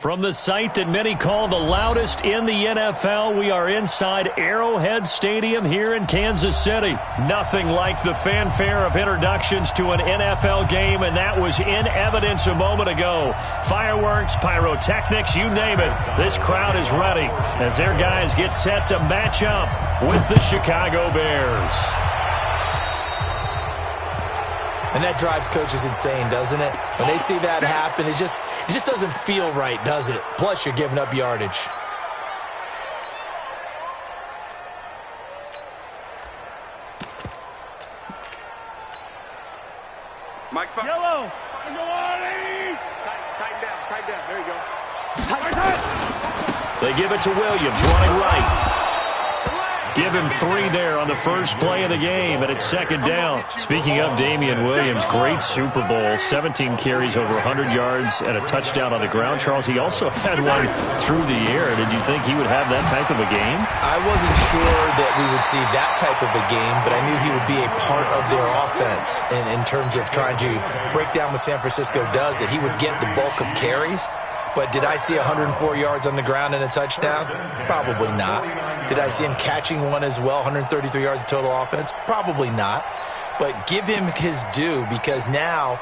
From the site that many call the loudest in the NFL, we are inside Arrowhead Stadium here in Kansas City. Nothing like the fanfare of introductions to an NFL game, and that was in evidence a moment ago. Fireworks, pyrotechnics, you name it. This crowd is ready as their guys get set to match up with the Chicago Bears. And that drives coaches insane, doesn't it? When they see that happen, it just doesn't feel right, does it? Plus, you're giving up yardage. Mike's back. Yellow. Tighten down. There you go. They give it to Williams, running right. Give him 3 there on the first play of the game, and it's second down. Speaking of Damian Williams, great Super Bowl, 17 carries, over 100 yards, and a touchdown on the ground. Charles, he also had one through the air. Did you think he would have that type of a game? I wasn't sure that we would see that type of a game, but I knew he would be a part of their offense in terms of trying to break down what San Francisco does, that he would get the bulk of carries. But did I see 104 yards on the ground and a touchdown? Probably not. Did I see him catching one as well, 133 yards of total offense? Probably not. But give him his due, because now,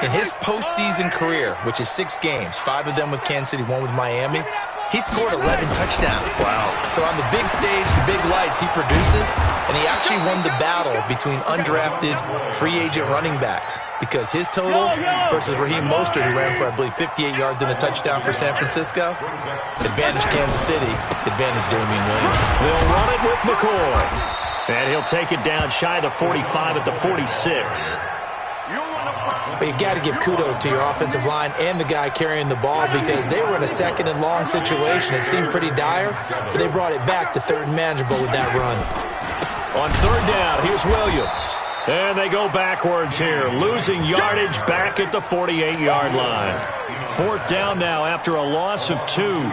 in his postseason career, which is 6 games, 5 of them with Kansas City, 1 with Miami, he scored 11 touchdowns. Wow. So on the big stage, the big lights, he produces, and he actually won the battle between undrafted free agent running backs, because his total versus Raheem Mostert, who ran for, I believe, 58 yards and a touchdown for San Francisco, advantage Kansas City, advantage Damian Williams. They'll run it with McCoy. And he'll take it down shy of the 45 at the 46. But you got to give kudos to your offensive line and the guy carrying the ball, because they were in a second and long situation. It seemed pretty dire, but they brought it back to third and manageable with that run. On third down, here's Williams. And they go backwards here, losing yardage back at the 48-yard line. Fourth down now after a loss of 2.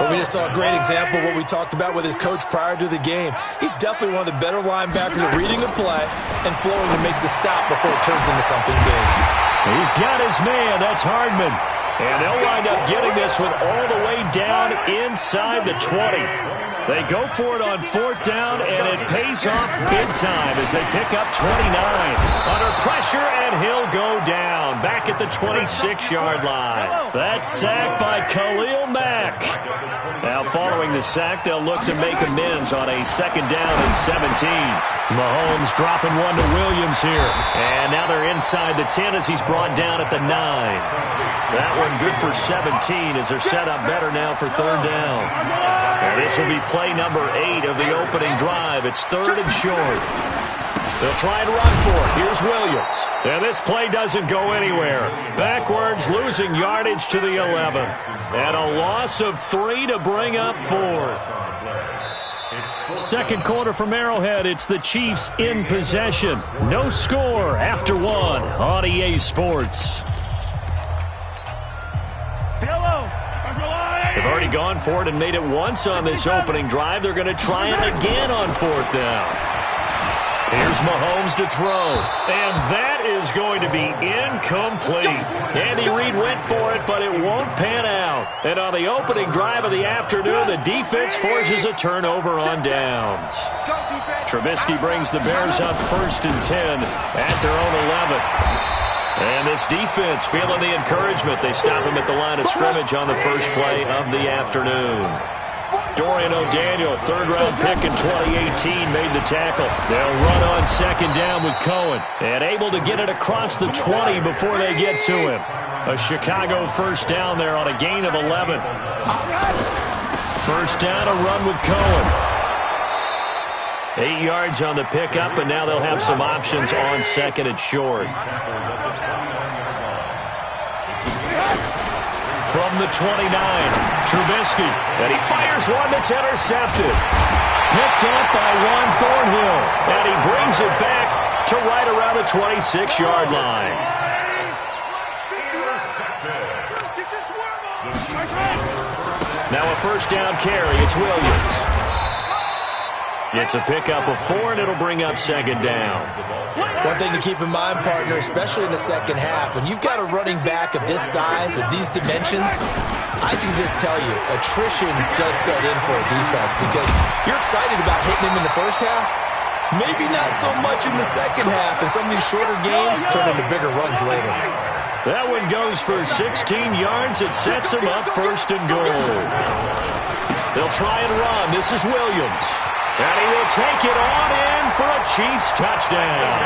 But we just saw a great example of what we talked about with his coach prior to the game. He's definitely one of the better linebackers at reading a play and flowing to make the stop before it turns into something big. He's got his man. That's Hardman. And they'll wind up getting this one all the way down inside the 20. They go for it on fourth down, and it pays off big time as they pick up 29. Under pressure, and he'll go down back at the 26-yard line. That's sacked by Khalil Mack. Now, following the sack, they'll look to make amends on a second down and 17. Mahomes dropping one to Williams here. And now they're inside the 10 as he's brought down at the 9. That one good for 17 as they're set up better now for third down. And this will be play number 8 of the opening drive. It's third and short. They'll try and run for it. Here's Williams. And this play doesn't go anywhere. Backwards, losing yardage to the 11. And a loss of 3 to bring up fourth. Second quarter from Arrowhead. It's the Chiefs in possession. No score after 1 on EA Sports. They've already gone for it and made it once on this opening drive. They're going to try it again on fourth down. Here's Mahomes to throw. And that is going to be incomplete. Andy Reid went for it, but it won't pan out. And on the opening drive of the afternoon, the defense forces a turnover on downs. Trubisky brings the Bears up first and 10 at their own 11. And this defense feeling the encouragement. They stop him at the line of scrimmage on the first play of the afternoon. Dorian O'Daniel, third-round pick in 2018, made the tackle. They'll run on second down with Cohen. And able to get it across the 20 before they get to him. A Chicago first down there on a gain of 11. First down, a run with Cohen. 8 yards on the pickup, and now they'll have some options on second and short. From the 29, Trubisky, and he fires one that's intercepted. Picked up by Juan Thornhill, and he brings it back to right around the 26-yard line. Now a first down carry, it's Williams. It's a pickup of 4, and it'll bring up second down. One thing to keep in mind, partner, especially in the second half, when you've got a running back of this size, of these dimensions, I can just tell you, attrition does set in for a defense because you're excited about hitting him in the first half. Maybe not so much in the second half, and some of these shorter gains turn into bigger runs later. That one goes for 16 yards. It sets him up first and goal. They'll try and run. This is Williams. And he will take it on in for a Chiefs touchdown.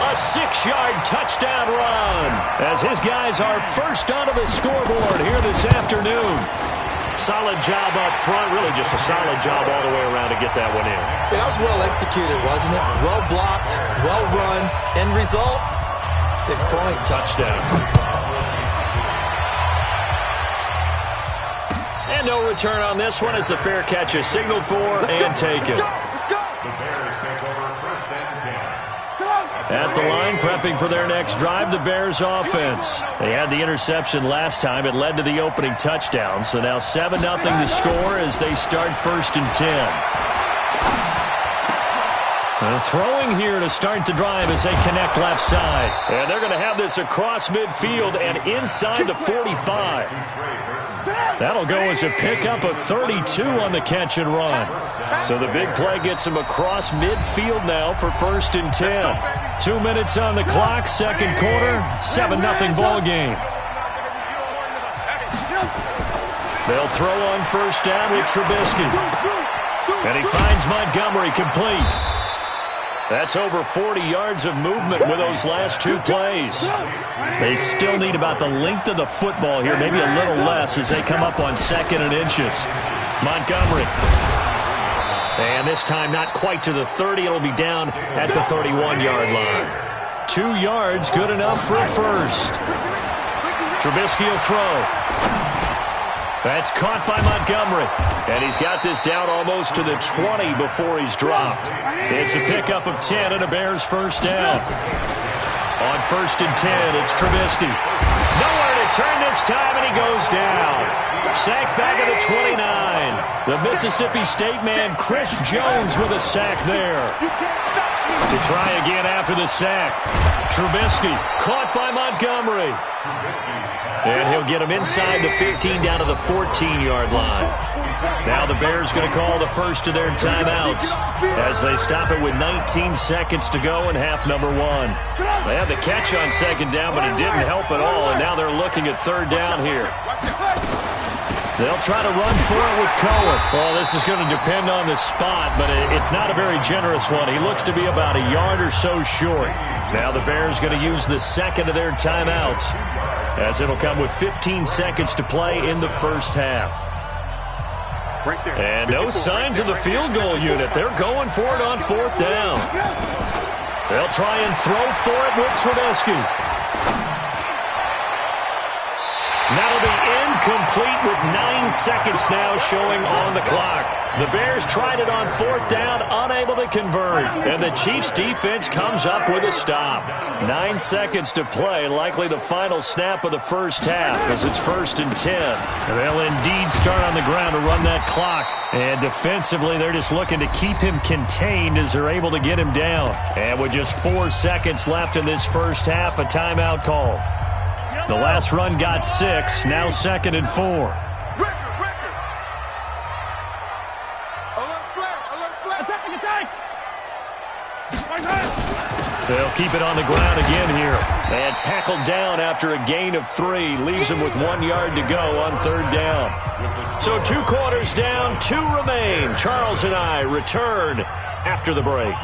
A 6-yard touchdown run as his guys are first onto the scoreboard here this afternoon. Solid job up front. Really just a solid job all the way around to get that one in. That was well executed, wasn't it? Well blocked, well run. End result, 6 points. Touchdown. And no return on this one as the fair catch is signaled for and taken. At the line, prepping for their next drive, the Bears offense. They had the interception last time. It led to the opening touchdown. So now 7-0 to score as they start first and 10. Throwing here to start the drive as they connect left side. And they're going to have this across midfield and inside the 45. That'll go as a pickup of 32 on the catch and run. So the big play gets him across midfield now for first and 10. 2 minutes on the clock, second quarter, 7-0 ball game. They'll throw on first down with Trubisky. And he finds Montgomery complete. That's over 40 yards of movement with those last 2 plays. They still need about the length of the football here, maybe a little less as they come up on 2nd and inches. Montgomery. And this time not quite to the 30. It'll be down at the 31-yard line. 2 yards, good enough for a first. Trubisky will throw. That's caught by Montgomery. And he's got this down almost to the 20 before he's dropped. It's a pickup of 10 and a Bears first down. On first and 10, it's Trubisky. Nowhere to turn this time, and he goes down. Sacked back at the 29. The Mississippi State man, Chris Jones, with a sack there. To try again after the sack. Trubisky caught by Montgomery. And he'll get him inside the 15 down to the 14-yard line. Now the Bears going to call the first of their timeouts as they stop it with 19 seconds to go in half number 1. They had the catch on second down, but it didn't help at all, and now they're looking at third down here. They'll try to run for it with Cohen. Well, this is going to depend on the spot, but it's not a very generous one. He looks to be about a yard or so short. Now the Bears going to use the second of their timeouts as it'll come with 15 seconds to play in the first half. And no signs of the field goal unit. They're going for it on fourth down. They'll try and throw for it with Trubisky. That'll be incomplete with 9 seconds now showing on the clock. The Bears tried it on fourth down, unable to convert. And the Chiefs defense comes up with a stop. 9 seconds to play, likely the final snap of the first half as it's first and 10. And they'll indeed start on the ground to run that clock. And defensively, they're just looking to keep him contained as they're able to get him down. And with just 4 seconds left in this first half, a timeout call. The last run got 6, now 2nd and 4. They'll keep it on the ground again here. And tackled down after a gain of 3. Leaves him with 1 yard to go on third down. So 2 quarters down, 2 remain. Charles and I return after the break.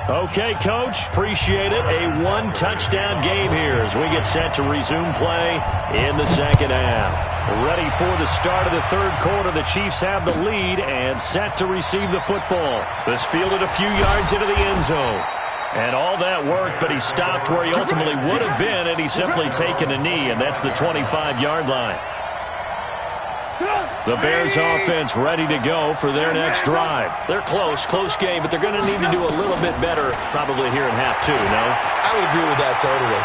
Okay, Coach, appreciate it. A 1-touchdown game here as we get set to resume play in the second half. Ready for the start of the third quarter. The Chiefs have the lead and set to receive the football. This fielded a few yards into the end zone. And all that work, but he stopped where he ultimately would have been, and he's simply taken a knee, and that's the 25-yard line. The Bears offense ready to go for their next drive. They're close game, but they're going to need to do a little bit better probably here in half 2, no? I would agree with that totally.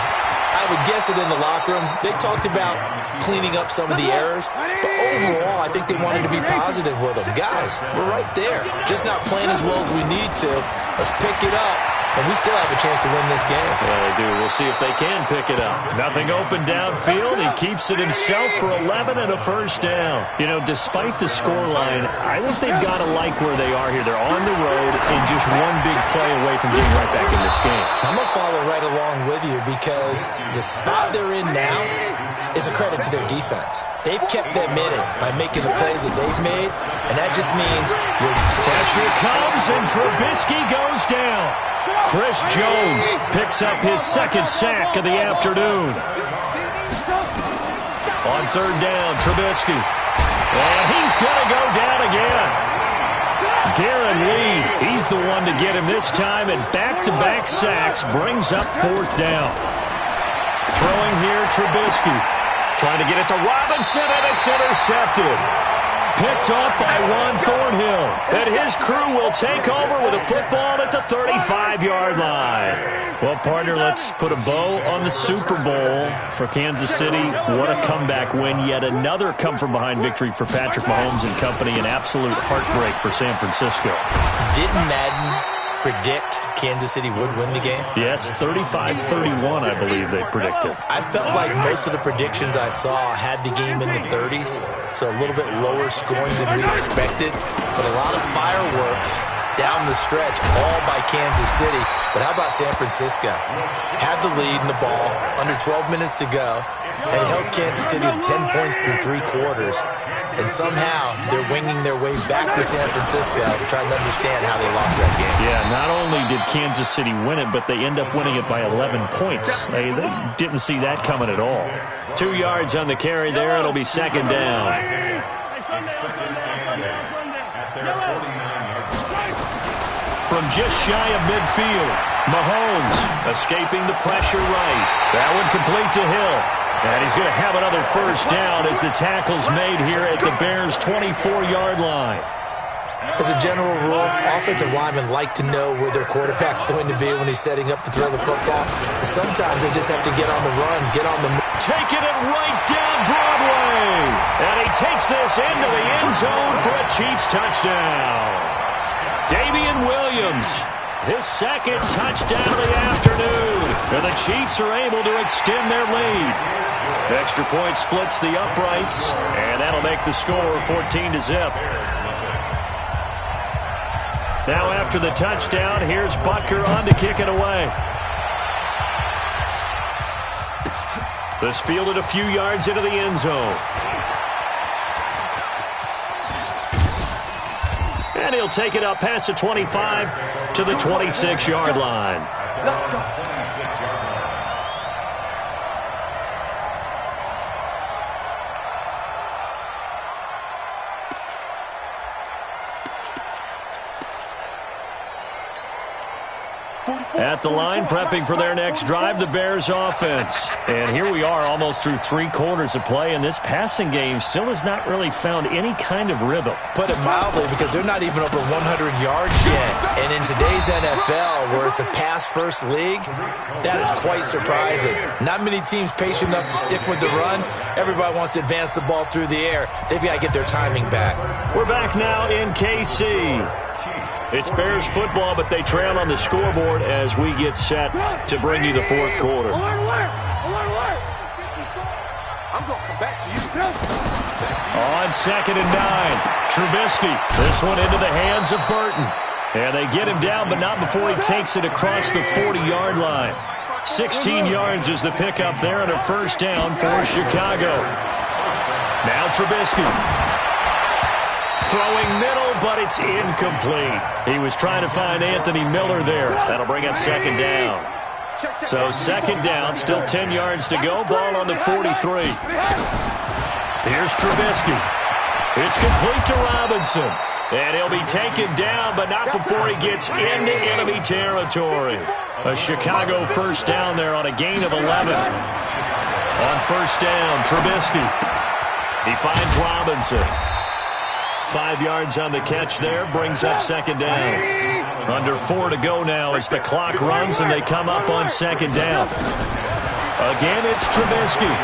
I would guess it in the locker room. They talked about cleaning up some of the errors, but overall, I think they wanted to be positive with them. Guys, we're right there. Just not playing as well as we need to. Let's pick it up, and we still have a chance to win this game. Yeah, they do. We'll see if they can pick it up. Nothing open downfield. He keeps it himself for 11 and a first down. You know, despite the scoreline, I think they've got to like where they are here. They're on the road and just one big play away from getting right back in this game. I'm going to follow right along with you because the spot they're in now is a credit to their defense. They've kept them in it by making the plays that they've made, and that just means pressure comes, and Trubisky goes down. Chris Jones picks up his second sack of the afternoon. On third down, Trubisky. And he's going to go down again. Darren Lee, he's the one to get him this time, and back-to-back sacks brings up fourth down. Throwing here, Trubisky. Trying to get it to Robinson, and it's intercepted. Picked off by Juan Thornhill. And his crew will take over with a football at the 35-yard line. Well, partner, let's put a bow on the Super Bowl for Kansas City. What a comeback win. Yet another come-from-behind victory for Patrick Mahomes and company. An absolute heartbreak for San Francisco. Didn't Madden predict Kansas City would win the game? Yes, 35-31, I believe they predicted. I felt like most of the predictions I saw had the game in the 30s, so a little bit lower scoring than we expected, but a lot of fireworks down the stretch, all by Kansas City. But how about San Francisco? Had the lead in the ball, under 12 minutes to go, and held Kansas City to 10 points through 3 quarters. And somehow they're winging their way back to San Francisco, trying to understand how they lost that game. Yeah, not only did Kansas City win it, but they end up winning it by 11 points. They didn't see that coming at all. 2 yards on the carry there. It'll be second down. From just shy of midfield, Mahomes escaping the pressure right. That one complete to Hill. And he's going to have another first down as the tackle's made here at the Bears' 24-yard line. As a general rule, offensive linemen like to know where their quarterback's going to be when he's setting up to throw the football. Sometimes they just have to get on the run, get on the move. Taking it right down Broadway. And he takes this into the end zone for a Chiefs touchdown. Damian Williams, his second touchdown of the afternoon. And the Chiefs are able to extend their lead. Extra point splits the uprights, and that'll make the score 14-0. Now after the touchdown, here's Butker on to kick it away. This fielded a few yards into the end zone. And he'll take it up past the 25 to the 26-yard line. At the line, prepping for their next drive, the Bears offense. And here we are almost through 3 quarters of play, and this passing game still has not really found any kind of rhythm. Put it mildly, because they're not even over 100 yards yet. And in today's NFL, where it's a pass-first league, that is quite surprising. Not many teams patient enough to stick with the run. Everybody wants to advance the ball through the air. They've got to get their timing back. We're back now in KC. It's Bears football, but they trail on the scoreboard as we get set to bring you the fourth quarter. I'm going to come back to you. On 2nd and 9, Trubisky. This one into the hands of Burton. And they get him down, but not before he takes it across the 40-yard line. 16 yards is the pickup there and a first down for Chicago. Now Trubisky. Throwing middle, but it's incomplete. He was trying to find Anthony Miller there. That'll bring up second down. So second down, still 10 yards to go. Ball on the 43. Here's Trubisky. It's complete to Robinson. And he'll be taken down, but not before he gets into enemy territory. A Chicago first down there on a gain of 11. On first down, Trubisky. He finds Robinson. 5 yards on the catch there, brings up second down. Under 4 to go now as the clock runs and they come up on second down. Again, it's Trubisky.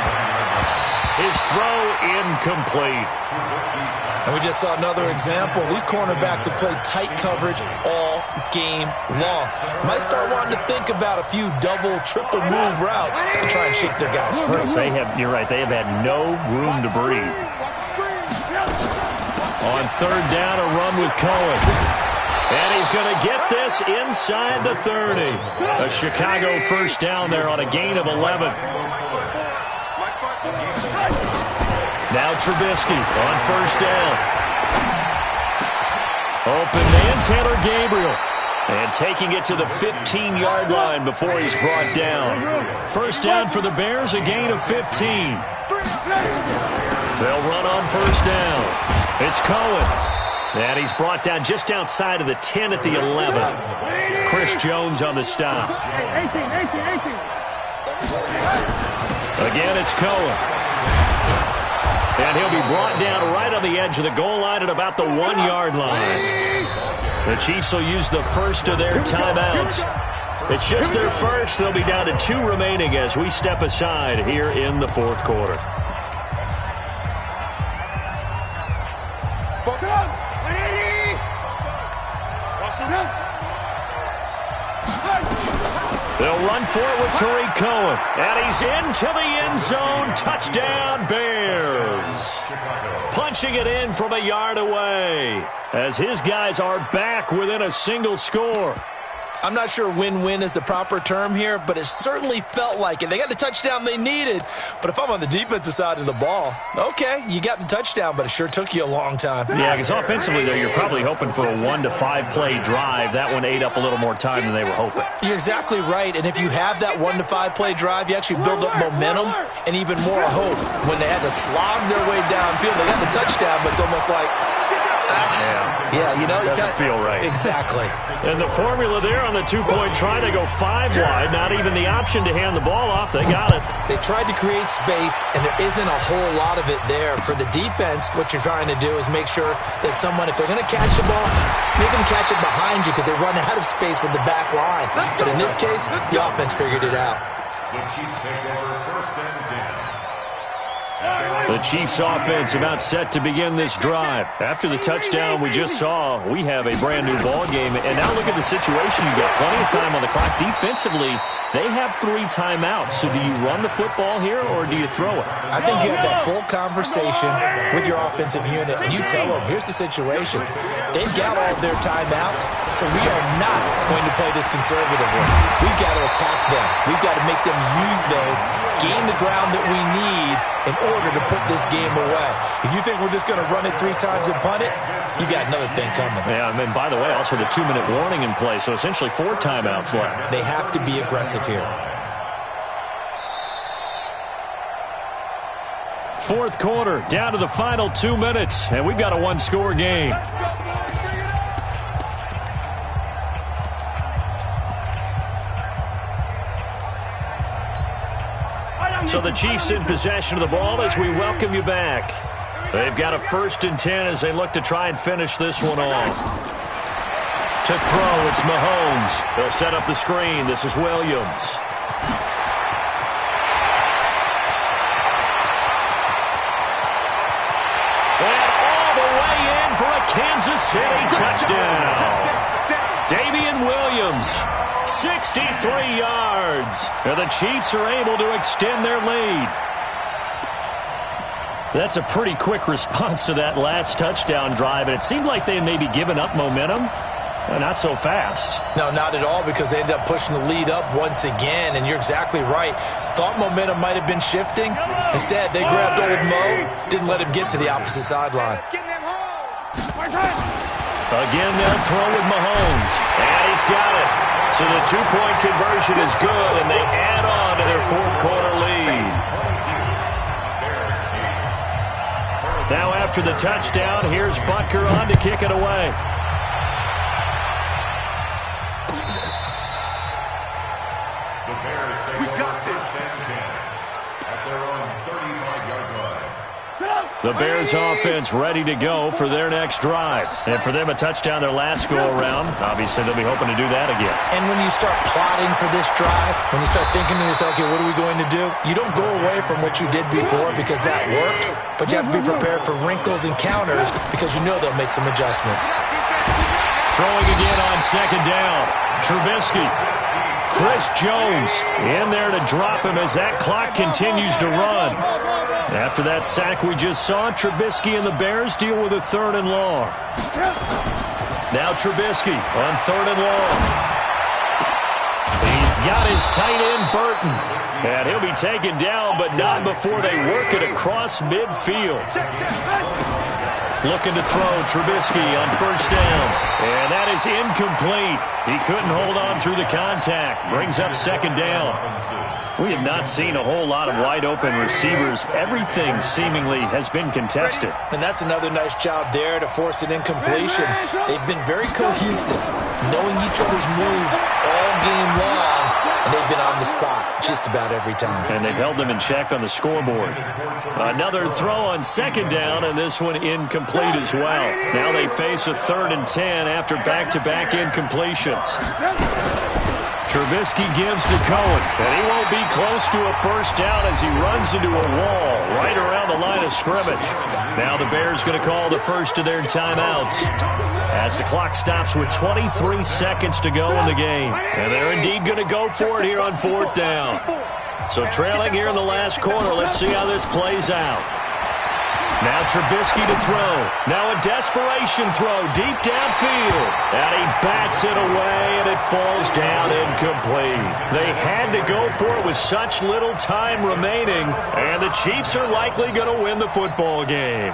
His throw incomplete. And we just saw another example. These cornerbacks have played tight coverage all game long. Might start wanting to think about a few double, triple move routes and try and shake their guys free. You're right, they have had no room to breathe. On third down, a run with Cohen. And he's going to get this inside the 30. A Chicago first down there on a gain of 11. Now Trubisky on first down. Open man, Taylor Gabriel. And taking it to the 15-yard line before he's brought down. First down for the Bears, a gain of 15. They'll run on first down. It's Cohen. And he's brought down just outside of the 10 at the 11. Chris Jones on the stop. Again, it's Cohen. And he'll be brought down right on the edge of the goal line at about the 1-yard line. The Chiefs will use the first of their timeouts. It's just their first. They'll be down to 2 remaining as we step aside here in the fourth quarter. They'll run for it with Tariq Cohen. And he's into the end zone. Touchdown, Bears. Punching it in from a yard away as his guys are back within a single score. I'm not sure win-win is the proper term here, but it certainly felt like it. They got the touchdown they needed, but if I'm on the defensive side of the ball, okay, you got the touchdown, but it sure took you a long time. Yeah, because offensively, though, you're probably hoping for a 1 to 5 play drive. That one ate up a little more time than they were hoping. You're exactly right, and if you have that 1 to 5 play drive, you actually build up momentum and even more hope. When they had to slog their way downfield, they got the touchdown, but it's almost like, yeah, you know, doesn't feel right. Exactly. And the formula there on the 2-point try to go 5 wide. Not even the option to hand the ball off. They got it. They tried to create space, and there isn't a whole lot of it there. For the defense, what you're trying to do is make sure that if they're going to catch the ball, make them catch it behind you because they run out of space with the back line. But in this case, the offense figured it out. The Chiefs take over first and 10. The Chiefs offense about set to begin this drive. After the touchdown we just saw, we have a brand new ball game. And now look at the situation. You've got plenty of time on the clock. Defensively, they have 3 timeouts. So do you run the football here or do you throw it? I think you have that full conversation with your offensive unit, and you tell them, here's the situation. They've got all of their timeouts, so we are not going to play this conservatively. We've got to attack them. We've got to make them use those, gain the ground that we need in order to put this game away. If you think we're just going to run it 3 times and punt it, you got another thing coming. Yeah, and by the way, also the 2-minute warning in play, so essentially 4 timeouts left. They have to be aggressive here. Fourth quarter, down to the final 2 minutes, and we've got a 1-score game. So the Chiefs in possession of the ball as we welcome you back. They've got a 1st and 10 as they look to try and finish this one off. To throw, it's Mahomes. They'll set up the screen. This is Williams. And all the way in for a Kansas City touchdown. Damian Williams. 63 yards. And the Chiefs are able to extend their lead. That's a pretty quick response to that last touchdown drive, and it seemed like they had maybe given up momentum. Not so fast. No, not at all, because they ended up pushing the lead up once again, and you're exactly right. Thought momentum might have been shifting. Instead, they grabbed old Mo, didn't let him get to the opposite sideline. Again, they'll throw with Mahomes, and he's got it. So the 2-point conversion is good, and they add on to their 4th quarter lead. Now after the touchdown, here's Butker on to kick it away. The Bears take over first and 10 at their own 35-yard line. The Bears offense ready to go for their next drive. And for them, a touchdown their last go-around. Obviously, they'll be hoping to do that again. And when you start plotting for this drive, when you start thinking to yourself, okay, what are we going to do? You don't go away from what you did before because that worked, but you have to be prepared for wrinkles and counters because you know they'll make some adjustments. Throwing again on second down. Trubisky. Chris Jones in there to drop him as that clock continues to run. After that sack we just saw, Trubisky and the Bears deal with a 3rd and long. Now Trubisky on 3rd and long. He's got his tight end, Burton. And he'll be taken down, but not before they work it across midfield. Looking to throw, Trubisky on 1st down. And that is incomplete. He couldn't hold on through the contact. Brings up 2nd down. We have not seen a whole lot of wide-open receivers. Everything seemingly has been contested. And that's another nice job there to force an incompletion. They've been very cohesive, knowing each other's moves all game long, and they've been on the spot just about every time. And they've held them in check on the scoreboard. Another throw on 2nd down, and this one incomplete as well. Now they face a 3rd and 10 after back-to-back incompletions. Trubisky gives to Cohen, and he won't be close to a 1st down as he runs into a wall right around the line of scrimmage. Now the Bears going to call the first of their timeouts as the clock stops with 23 seconds to go in the game. And they're indeed going to go for it here on 4th down. So trailing here in the last quarter, let's see how this plays out. Now Trubisky to throw. Now a desperation throw deep downfield. And he bats it away, and it falls down incomplete. They had to go for it with such little time remaining, and the Chiefs are likely going to win the football game.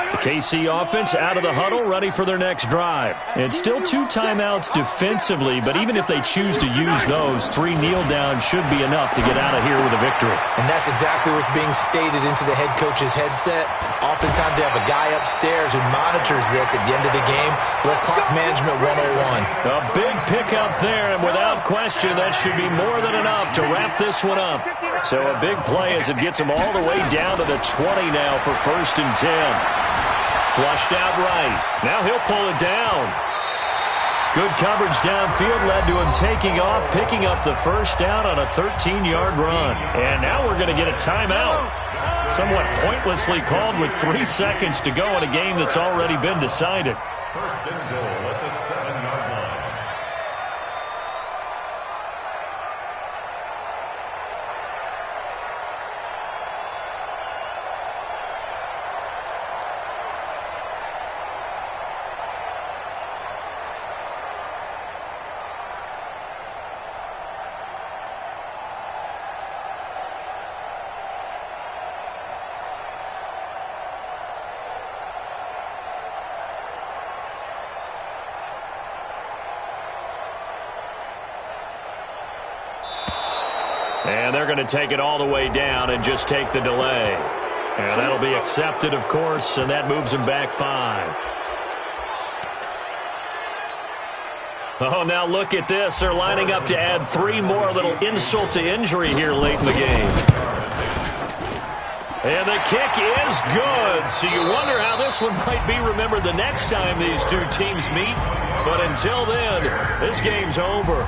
The KC offense out of the huddle, ready for their next drive. It's still 2 timeouts defensively, but even if they choose to use those, 3 kneel downs should be enough to get out of here with a victory. And that's exactly what's being stated into the head coach's headset. Oftentimes they have a guy upstairs who monitors this at the end of the game. Little clock management 101. A big pickup there, and without question, that should be more than enough to wrap this one up. So a big play as it gets him all the way down to the 20 now for 1st and 10. Flushed out right. Now he'll pull it down. Good coverage downfield led to him taking off, picking up the 1st down on a 13-yard run. And now we're going to get a timeout. Somewhat pointlessly called with 3 seconds to go in a game that's already been decided. 1st and goal at the 7-yard line. And they're going to take it all the way down and just take the delay. And that'll be accepted, of course, and that moves them back 5. Oh, now look at this. They're lining up to add 3 more, a little insult to injury here late in the game. And the kick is good. So you wonder how this one might be remembered the next time these 2 teams meet. But until then, this game's over.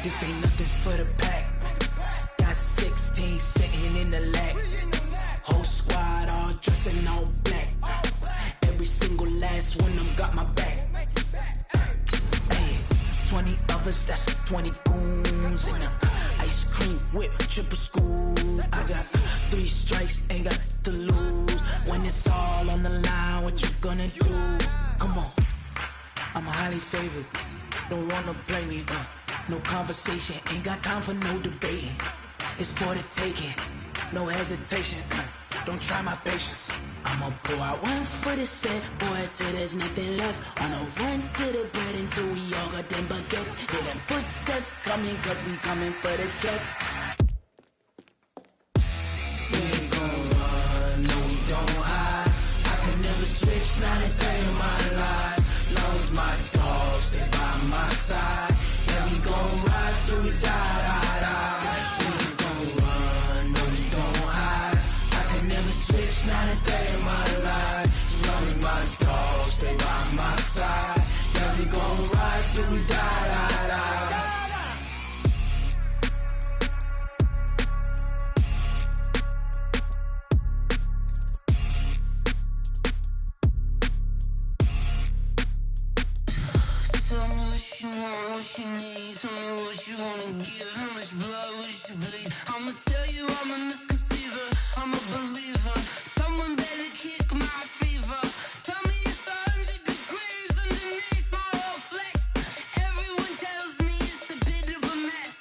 This ain't nothing for the pack. Got 16 sitting in the lag. Whole squad all dressing all black. Every single last one of them got my back. Hey, 20 of us, that's 20 goons in the ice cream whip, triple scoop. I got 3 strikes, ain't got to lose. When it's all on the line, what you gonna do? Come on, I'm highly favored. don't wanna blame me. No conversation, ain't got time for no debating. It's for the taking, no hesitation. Don't try my patience. I'ma pour out one for the set, boy, till there's nothing left. On a run to the bread until we all got them baguettes. Hear them footsteps coming, cause we coming for the check. We ain't gon' run, no we don't hide. I could never switch, not a day in my life. Long as my dogs, they by my side. Yeah, we gon' ride till we die, die, die. We ain't gon' run, no we don't hide. I could never switch, not a day in my life. As long as my dogs, they by my side. Yeah, we gon' ride till we die, die, die. Tell me what you want, what you need. Tell me what you wanna give. How much blood would you bleed? I'ma tell you I'm a misconceiver. I'm a believer. Someone better kick my fever. Tell me it's 100 degrees underneath my whole flesh. Everyone tells me it's a bit of a mess.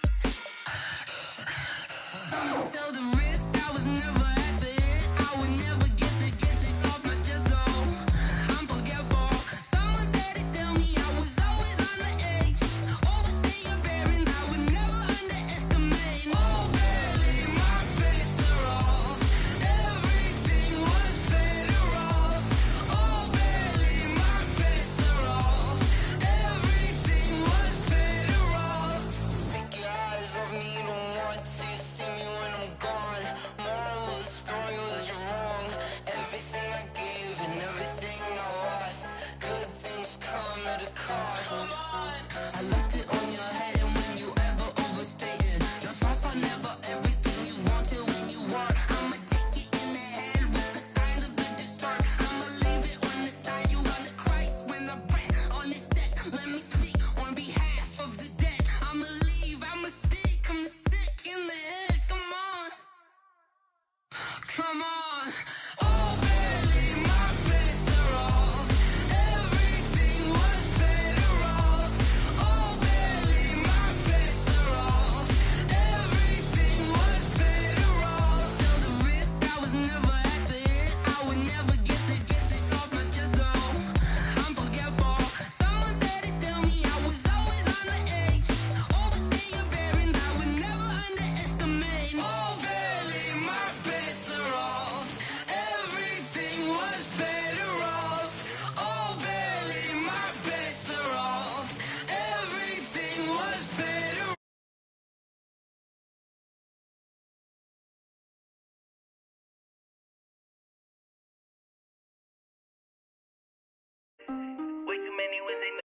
I'ma tell the risk I was never at the end. I would never get this off my chest though. I'm forgetful. Someone better tell me I was always on the edge. Overstay your bearings, I would never underestimate. Oh barely, my bets are off. Everything was better off. Oh barely, my bets are off. Everything was better off. Take your eyes off me, don't want to see me when I'm gone. Moral of the story was you're wrong. Everything I gave and everything I lost. Good things come at a cost. I left it on your head, and when you ever overstay it, your thoughts are never everything you wanted when you want. I'ma take it in the head with the signs of the distort. I'ma leave it on the side. You on the Christ when the breath on the set. Let me speak on behalf of the dead. I'ma leave, I'ma speak. I'm sick in the head. Come on, come on. Oh, barely, my bets are off. Everything was better off. Oh, barely, my bets are off. Everything was better off. Tell the risk I was never at the end. I would never get this off my chest though. I'm forgetful. Someone better tell me I was always on the edge. Overstay your bearings, I would never underestimate. Oh, barely, my bets are off. Everything was better off. Oh, barely, my bets are off. Everything was better. Way too many wins,